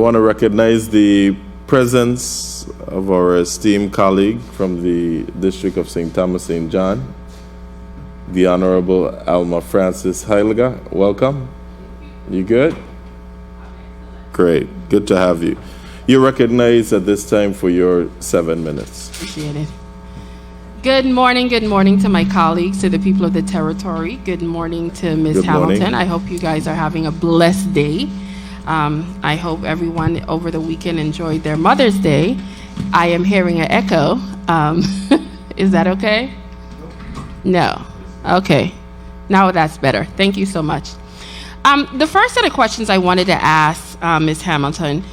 want to recognize the presence of our esteemed colleague from the District of St. Thomas, St. John, the Honorable Alma Francis Heyliger. Welcome. You good? Great. Good to have you. You're recognized at this time for your 7 minutes. Appreciate it. Good morning to my colleagues, to the people of the territory. Good morning to Ms. Hamilton. I hope you guys are having a blessed day. I hope everyone over the weekend enjoyed their Mother's Day. I am hearing an echo. Is that okay? No. Okay. Now that's better. Thank you so much. The first set of questions I wanted to ask Ms. Hamilton,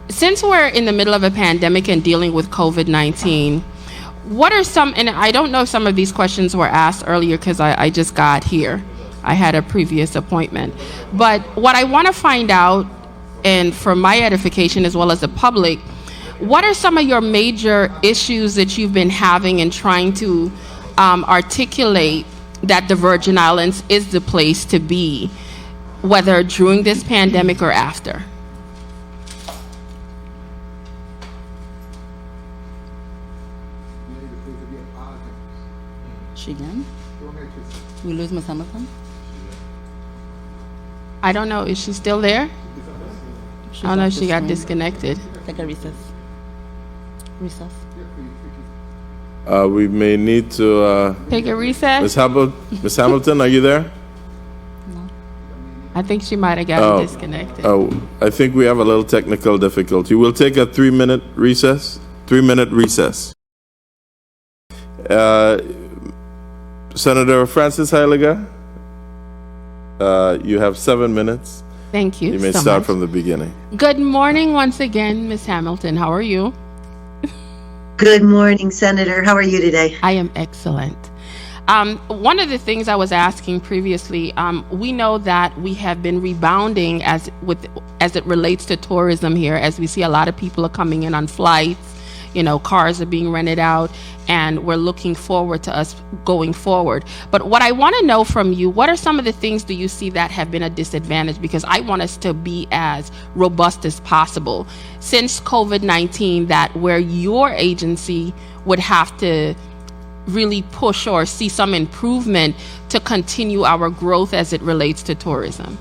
since we're in the middle of a pandemic and dealing with COVID-19, what are some, and I don't know if some of these questions were asked earlier because I just got here. I had a previous appointment. But what I want to find out, and for my edification as well as the public, what are some of your major issues that you've been having and trying to articulate that the Virgin Islands is the place to be, whether during this pandemic or after? She again? We lose Miss Hamilton? I don't know. Is she still there? I don't know if she got disconnected. Take a recess. Recess. We may need to... Take a recess? Miss Hamilton, are you there? No. I think she might have gotten disconnected. I think we have a little technical difficulty. We'll take a 3-minute recess. 3-minute recess. Senator Francis Heyliger, you have 7 minutes. Thank you. You may so start much. from the beginning. Good morning once again, Ms. Hamilton. How are you? Good morning, Senator. How are you today? I am excellent. One of the things I was asking previously, we know that we have been rebounding as it relates to tourism here, as we see a lot of people are coming in on flights. Cars are being rented out, and we're looking forward to us going forward. But what I want to know from you, what are some of the things do you see that have been a disadvantage? Because I want us to be as robust as possible. Since COVID-19, that where your agency would have to really push or see some improvement to continue our growth as it relates to tourism.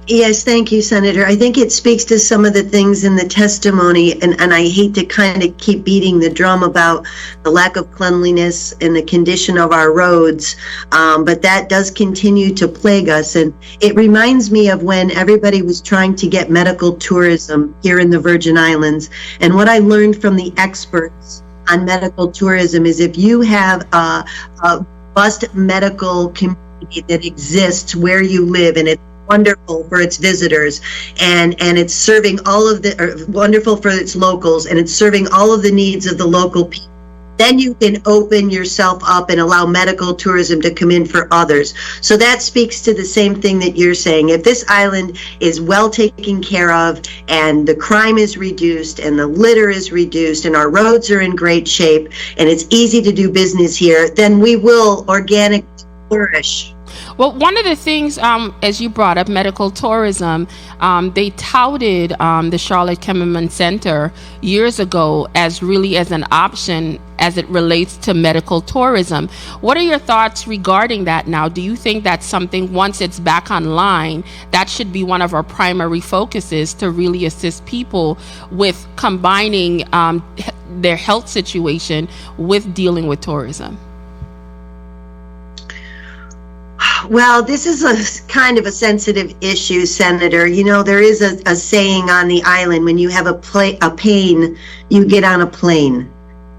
Yes, thank you, Senator. I think it speaks to some of the things in the testimony, and I hate to kind of keep beating the drum about the lack of cleanliness and the condition of our roads, but that does continue to plague us. And it reminds me of when everybody was trying to get medical tourism here in the Virgin Islands. And what I learned from the experts on medical tourism is if you have a robust medical community that exists where you live, and it's wonderful for its visitors, and it's serving all of wonderful for its locals, and it's serving all of the needs of the local people, then you can open yourself up and allow medical tourism to come in for others. So that speaks to the same thing that you're saying. If this island is well taken care of, and the crime is reduced, and the litter is reduced, and our roads are in great shape, and it's easy to do business here, then we will organically flourish. Well, one of the things, as you brought up, medical tourism, they touted the Charlotte Kemmerman Center years ago as an option as it relates to medical tourism. What are your thoughts regarding that now? Do you think that's something, once it's back online, that should be one of our primary focuses to really assist people with combining their health situation with dealing with tourism? Well, this is a kind of a sensitive issue, Senator. There is a saying on the island, when you have a pain, you get on a plane.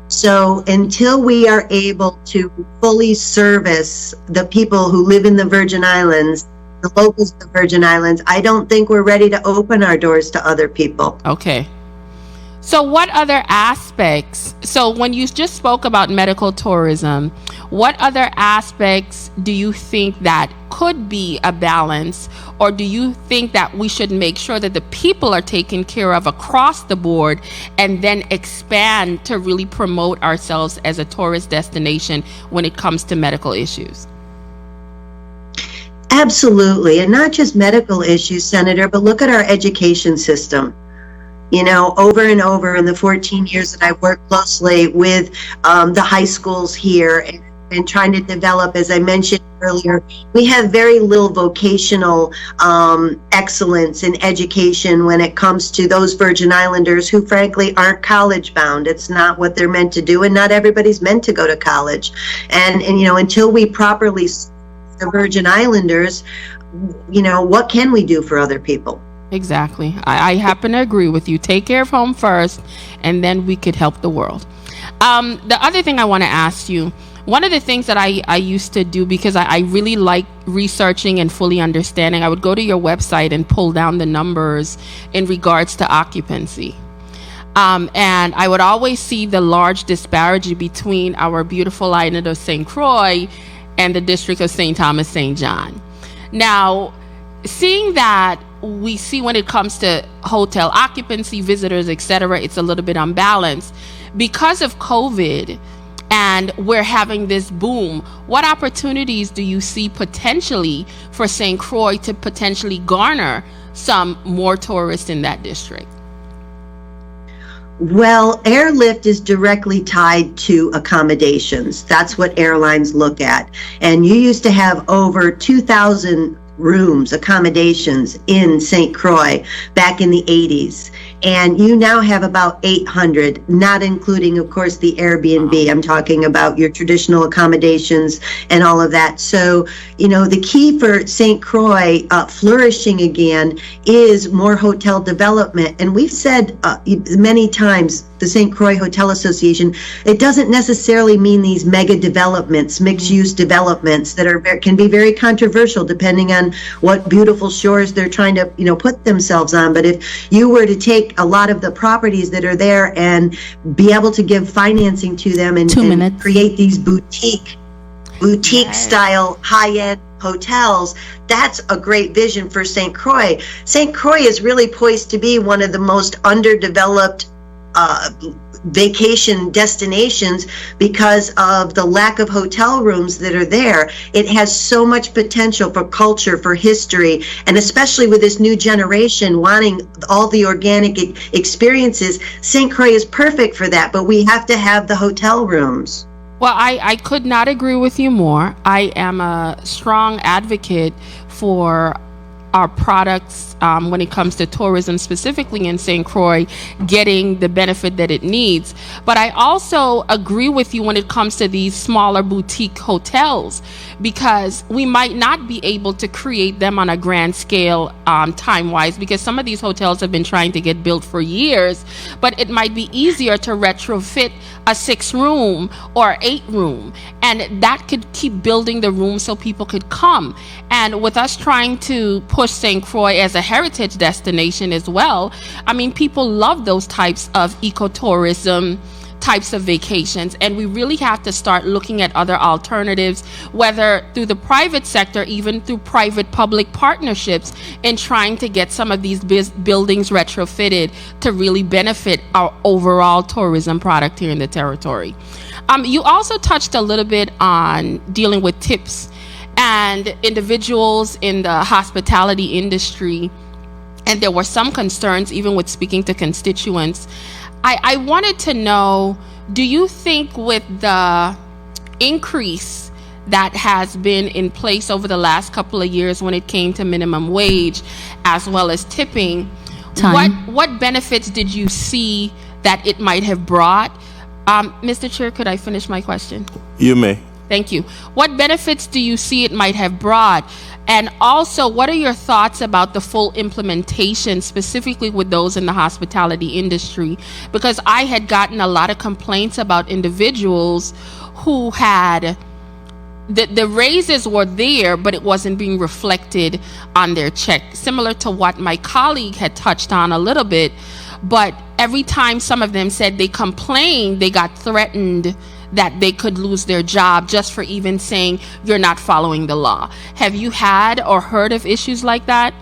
So until we are able to fully service the people who live in the Virgin Islands, the locals of the Virgin Islands, I don't think we're ready to open our doors to other people. Okay. So what other aspects, so when you just spoke about medical tourism, what other aspects do you think that could be a balance, or do you think that we should make sure that the people are taken care of across the board and then expand to really promote ourselves as a tourist destination when it comes to medical issues? Absolutely. And not just medical issues, Senator, but look at our education system. You know, over and over in the 14 years that I've worked closely with the high schools here and trying to develop, as I mentioned earlier, we have very little vocational excellence in education when it comes to those Virgin Islanders who frankly aren't college bound. It's not what they're meant to do, and not everybody's meant to go to college. And you know, until we properly serve the Virgin Islanders, you know, what can we do for other people? Exactly. I happen to agree with you. Take care of home first, and then we could help the world. The other thing I want to ask you, one of the things that I used to do, because I really like researching and fully understanding, I would go to your website and pull down the numbers in regards to occupancy. And I would always see the large disparity between our beautiful island of St. Croix and the district of St. Thomas, St. John. Now, seeing that we see when it comes to hotel occupancy, visitors, etc., it's a little bit unbalanced. Because of COVID, and we're having this boom, what opportunities do you see potentially for St. Croix to potentially garner some more tourists in that district? Well, airlift is directly tied to accommodations. That's what airlines look at. And you used to have over 2,000 rooms, accommodations in St. Croix back in the 80s. And you now have about 800, not including, of course, the Airbnb. I'm talking about your traditional accommodations and all of that. So, you know, the key for St. Croix flourishing again is more hotel development. And we've said many times, the St. Croix Hotel Association, it doesn't necessarily mean these mega developments, mixed-use developments that can be very controversial depending on what beautiful shores they're trying to, you know, put themselves on. But if you were to take a lot of the properties that are there and be able to give financing to them and create these boutique style high-end hotels, that's a great vision for St. Croix. St. Croix is really poised to be one of the most underdeveloped vacation destinations because of the lack of hotel rooms that are there. It has so much potential for culture, for history, and especially with this new generation wanting all the organic experiences. St. Croix is perfect for that, but we have to have the hotel rooms. Well, I could not agree with you more. I am a strong advocate for our products when it comes to tourism, specifically in St. Croix, getting the benefit that it needs. But I also agree with you when it comes to these smaller boutique hotels, because we might not be able to create them on a grand scale time-wise, because some of these hotels have been trying to get built for years, but it might be easier to retrofit a 6-room or 8-room, and that could keep building the rooms so people could come. And with us trying to push St. Croix as a heritage destination as well, I mean, people love those types of ecotourism types of vacations, and we really have to start looking at other alternatives, whether through the private sector, even through private-public partnerships, in trying to get some of these buildings retrofitted to really benefit our overall tourism product here in the territory. You also touched a little bit on dealing with tips and individuals in the hospitality industry, and there were some concerns even with speaking to constituents. I wanted to know, do you think with the increase that has been in place over the last couple of years when it came to minimum wage as well as tipping, what benefits did you see that it might have brought? Mr. Chair, could I finish my question? You may. Thank you. What benefits do you see it might have brought? And also, what are your thoughts about the full implementation, specifically with those in the hospitality industry? Because I had gotten a lot of complaints about individuals who had, the raises were there, but it wasn't being reflected on their check, similar to what my colleague had touched on a little bit. But every time some of them said they complained, they got threatened that they could lose their job just for even saying you're not following the law. Have you had or heard of issues like that?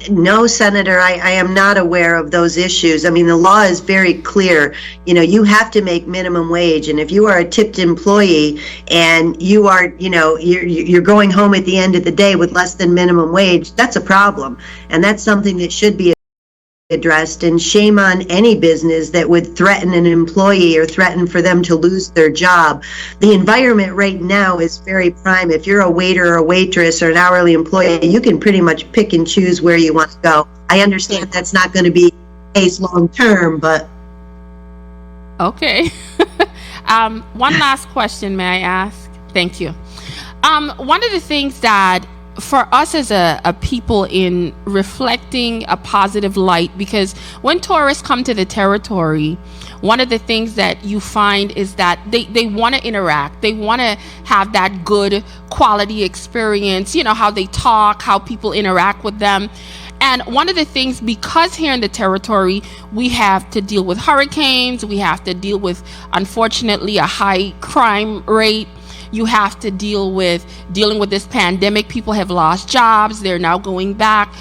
No, Senator, I am not aware of those issues. I mean, the law is very clear. You have to make minimum wage, and if you are a tipped employee and you are, you're going home at the end of the day with less than minimum wage, that's a problem, and that's something that should be addressed. And shame on any business that would threaten an employee or threaten for them to lose their job. The environment right now is very prime. If you're a waiter or a waitress or an hourly employee, you can pretty much pick and choose where you want to go. I understand that's not going to be the case long term, but okay. One last question, may I ask? Thank you. One of the things that for us as a people in reflecting a positive light, because when tourists come to the territory, one of the things that you find is that they want to interact. They want to have that good quality experience, how they talk, how people interact with them. And one of the things, because here in the territory, we have to deal with hurricanes, we have to deal with, unfortunately, a high crime rate. You have to dealing with this pandemic. People have lost jobs. They're now going back.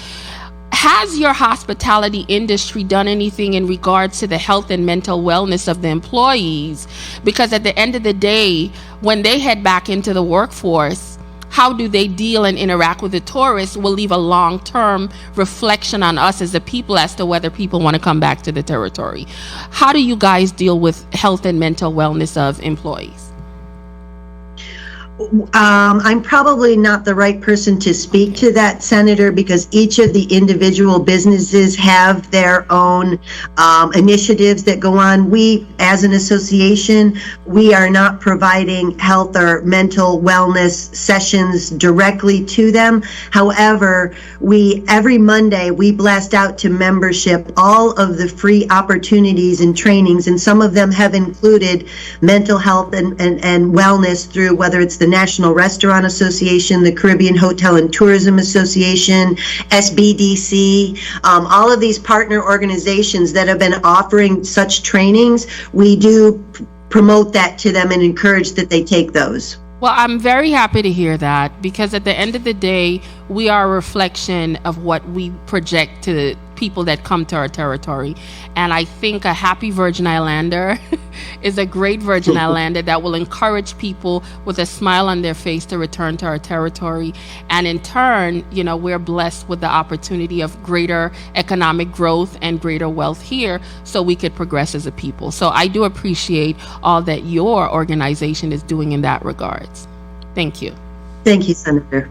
Has your hospitality industry done anything in regards to the health and mental wellness of the employees? Because at the end of the day, when they head back into the workforce, how do they deal and interact with the tourists will leave a long-term reflection on us as a people as to whether people want to come back to the territory. How do you guys deal with health and mental wellness of employees? I'm probably not the right person to speak to that, Senator, because each of the individual businesses have their own initiatives that go on. We, as an association, we are not providing health or mental wellness sessions directly to them. However, every Monday, we blast out to membership all of the free opportunities and trainings, and some of them have included mental health and wellness through whether it's the National Restaurant Association, the Caribbean Hotel and Tourism Association, SBDC, all of these partner organizations that have been offering such trainings. We do promote that to them and encourage that they take those. Well, I'm very happy to hear that, because at the end of the day, we are a reflection of what we project to the people that come to our territory. And I think a happy Virgin Islander is a great Virgin Islander that will encourage people with a smile on their face to return to our territory. And in turn, we're blessed with the opportunity of greater economic growth and greater wealth here, so we could progress as a people. So I do appreciate all that your organization is doing in that regards. Thank you. Thank you, Senator.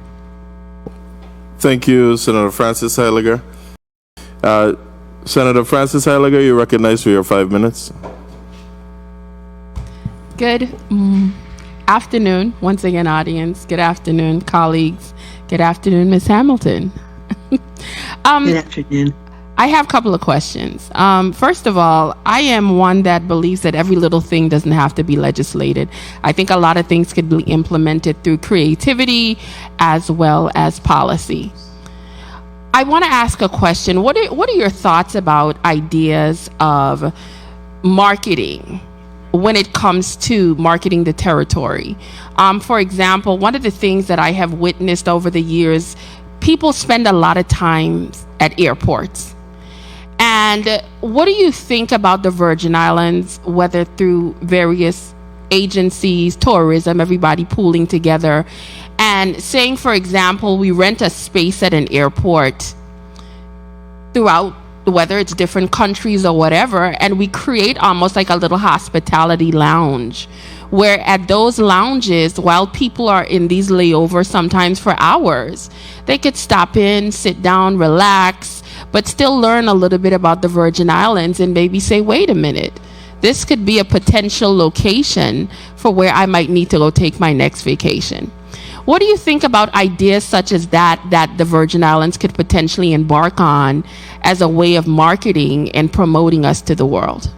Thank you, Senator Francis Heyliger. Senator Francis Heyliger, you're recognized for your 5 minutes. Good afternoon, once again, audience. Good afternoon, colleagues. Good afternoon, Ms. Hamilton. Good afternoon. I have a couple of questions. First of all, I am one that believes that every little thing doesn't have to be legislated. I think a lot of things could be implemented through creativity as well as policy. I want to ask a question. What are your thoughts about ideas of marketing when it comes to marketing the territory? For example, one of the things that I have witnessed over the years, people spend a lot of time at airports. And what do you think about the Virgin Islands, whether through various agencies, tourism, everybody pooling together and saying, for example, we rent a space at an airport throughout, whether it's different countries or whatever, and we create almost like a little hospitality lounge, where at those lounges, while people are in these layovers, sometimes for hours, they could stop in, sit down, relax, but still learn a little bit about the Virgin Islands and maybe say, wait a minute, this could be a potential location for where I might need to go take my next vacation. What do you think about ideas such as that the Virgin Islands could potentially embark on as a way of marketing and promoting us to the world?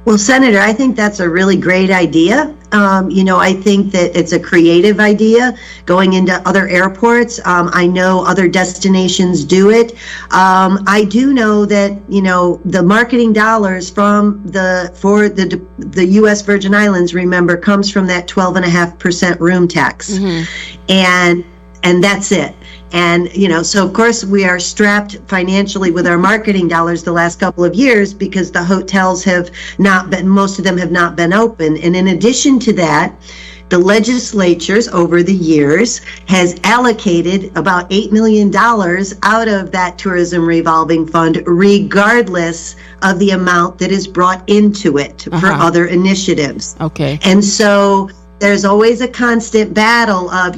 Well, Senator, I think that's a really great idea. I think that it's a creative idea going into other airports. I know other destinations do it. I do know that, the marketing dollars for the U.S. Virgin Islands, remember, comes from that 12.5% room tax. Mm-hmm. And that's it. And, so of course we are strapped financially with our marketing dollars the last couple of years because the hotels have not been, most of them have not been open. And in addition to that, the legislatures over the years has allocated about $8 million out of that tourism revolving fund, regardless of the amount that is brought into it for other initiatives. Okay. And so there's always a constant battle of,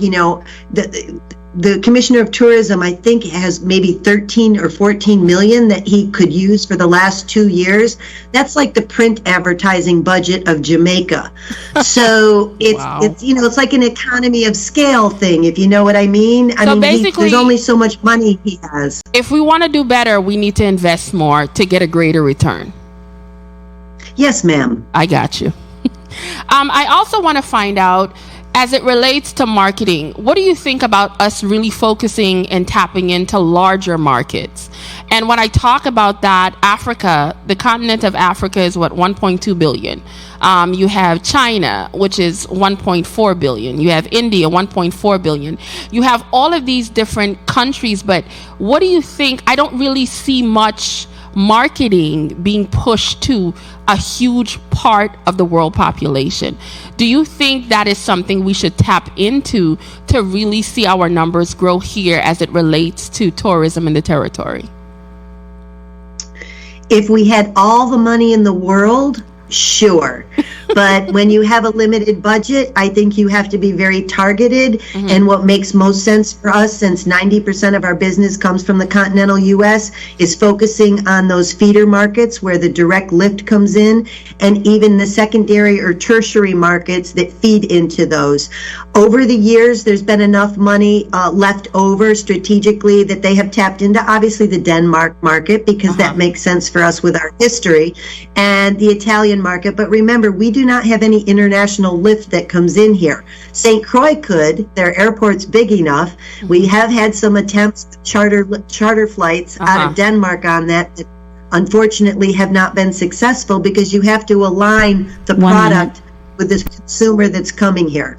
the Commissioner of Tourism, I think, has maybe 13 or 14 million that he could use for the last 2 years. That's like the print advertising budget of Jamaica. So it's, Wow. it's like an economy of scale thing, if you know what I mean. I mean, basically, there's only so much money he has. If we want to do better, we need to invest more to get a greater return. Yes, ma'am. I got you. I also want to find out, as it relates to marketing, what do you think about us really focusing and tapping into larger markets? And when I talk about that, Africa, the continent of Africa is what, 1.2 billion. You have China, which is 1.4 billion. You have India, 1.4 billion. You have all of these different countries, but what do you think? I don't really see much marketing being pushed to a huge part of the world population. Do you think that is something we should tap into to really see our numbers grow here as it relates to tourism in the territory? If we had all the money in the world, sure. But when you have a limited budget, I think you have to be very targeted. And what makes most sense for us, since 90% of our business comes from the continental U.S., is focusing on those feeder markets where the direct lift comes in, and even the secondary or tertiary markets that feed into those. Over the years, there's been enough money left over strategically that they have tapped into, obviously, the Denmark market, because that makes sense for us with our history, and the Italian market. But remember, we do not have any international lift that comes in here. St. Croix could. Their airport's big enough. We have had some attempts with charter flights out of Denmark on that unfortunately have not been successful, because you have to align the product with the consumer that's coming here.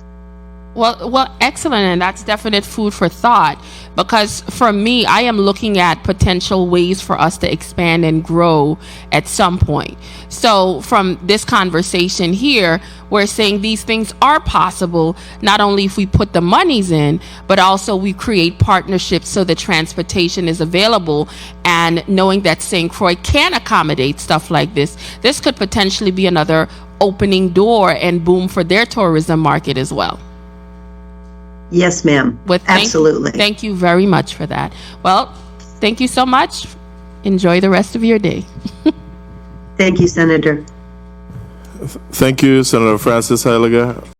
Well, excellent, and that's definite food for thought, because for me, I am looking at potential ways for us to expand and grow at some point. So from this conversation here, we're saying these things are possible, not only if we put the monies in, but also we create partnerships so the transportation is available, and knowing that St. Croix can accommodate stuff like this could potentially be another opening door and boom for their tourism market as well. Yes, ma'am. Absolutely. Thank you very much for that. Well, thank you so much. Enjoy the rest of your day. Thank you, Senator. Thank you, Senator Francis Heyliger.